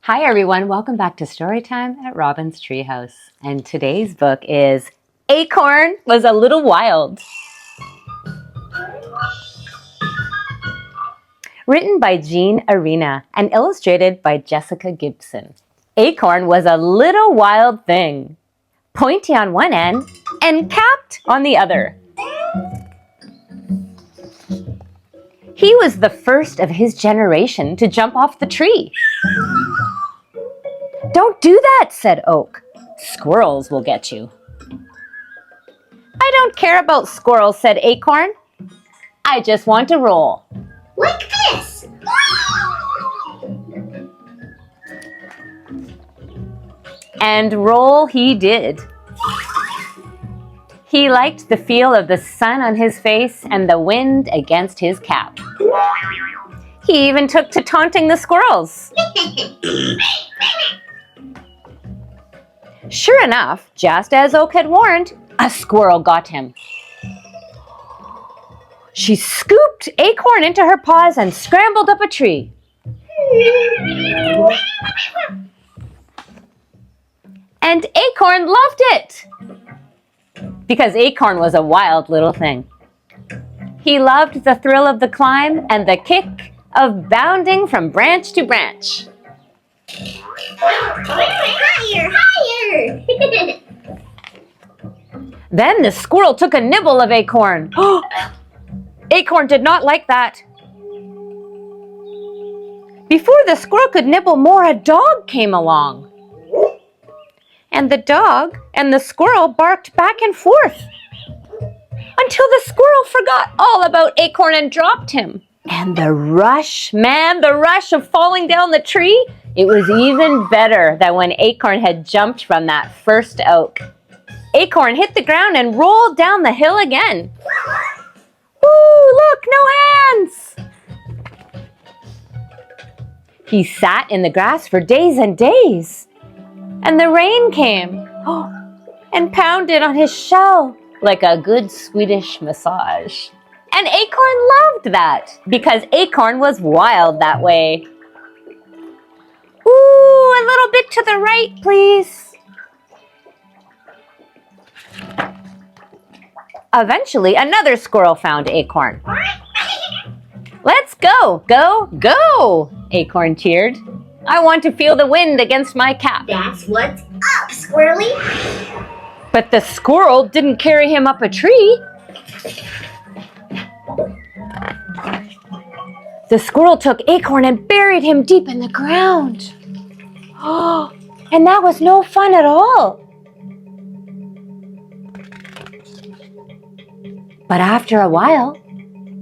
Hi everyone, welcome back to Storytime at Robin's Treehouse. And today's book is Acorn Was a Little Wild. Written by Jean Arena and illustrated by Jessica Gibson. Acorn was a little wild thing, pointy on one end and capped on the other. He was the first of his generation to jump off the tree. "Don't do that," said Oak. "Squirrels will get you." "I don't care about squirrels," said Acorn. "I just want to roll." Like this! And roll he did. He liked the feel of the sun on his face and the wind against his cap. He even took to taunting the squirrels. Sure enough, just as Oak had warned, a squirrel got him. She scooped Acorn into her paws and scrambled up a tree. And Acorn loved it, because Acorn was a wild little thing. He loved the thrill of the climb and the kick of bounding from branch to branch. Higher, higher! Then the squirrel took a nibble of Acorn. Acorn did not like that. Before the squirrel could nibble more, a dog came along. And the dog and the squirrel barked back and forth until the squirrel forgot all about Acorn and dropped him. And the rush, the rush of falling down the tree, it was even better than when Acorn had jumped from that first oak. Acorn hit the ground and rolled down the hill again. Woo, look, no hands! He sat in the grass for days and days. And the rain came and pounded on his shell like a good Swedish massage. And Acorn loved that because Acorn was wild that way. Ooh, a little bit to the right, please. Eventually, another squirrel found Acorn. "Let's go, go, go," Acorn cheered. "I want to feel the wind against my cap." That's what's up, Squirrely! But the squirrel didn't carry him up a tree. The squirrel took Acorn and buried him deep in the ground. And that was no fun at all. But after a while,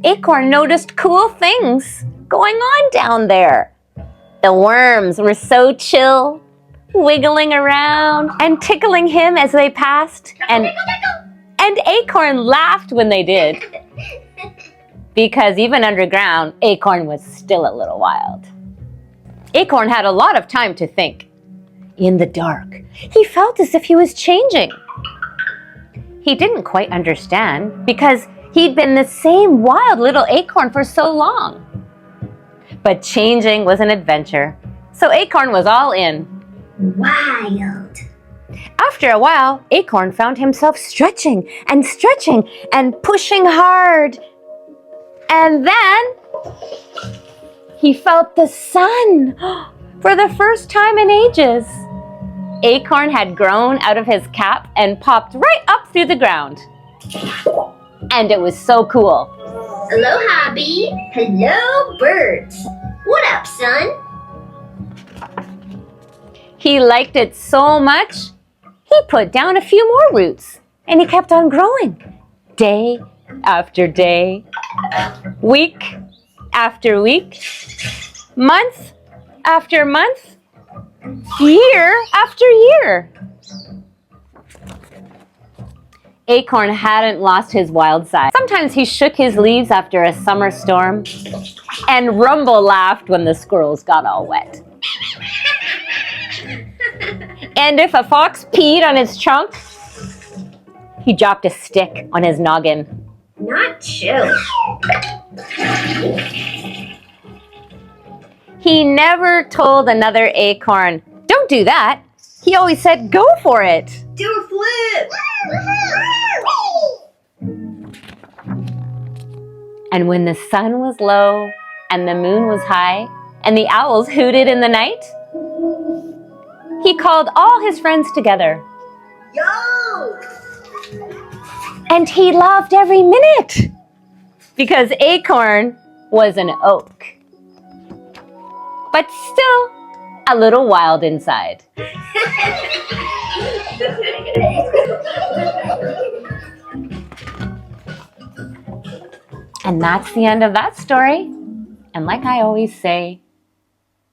Acorn noticed cool things going on down there. The worms were so chill, wiggling around and tickling him as they passed. And Acorn laughed when they did. Because even underground, Acorn was still a little wild. Acorn had a lot of time to think. In the dark, he felt as if he was changing. He didn't quite understand because he'd been the same wild little Acorn for so long. But changing was an adventure, so Acorn was all in. Wild! After a while, Acorn found himself stretching and pushing hard. And then he felt the sun for the first time in ages. Acorn had grown out of his cap and popped right up through the ground. And it was so cool. Aloha, bee! Hello, birds! What up, son? He liked it so much, he put down a few more roots, and he kept on growing. Day after day, week after week, month after month, year after year. Acorn hadn't lost his wild side. Sometimes he shook his leaves after a summer storm, and Rumble laughed when the squirrels got all wet. And if a fox peed on his trunk, he dropped a stick on his noggin. Not chill. He never told another acorn, "Don't do that." He always said, "Go for it." Do a flip! And when the sun was low and the moon was high and the owls hooted in the night, he called all his friends together. Yo! And he loved every minute because Acorn was an oak, but still a little wild inside. And that's the end of that story. And like I always say,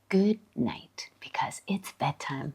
good night, because it's bedtime.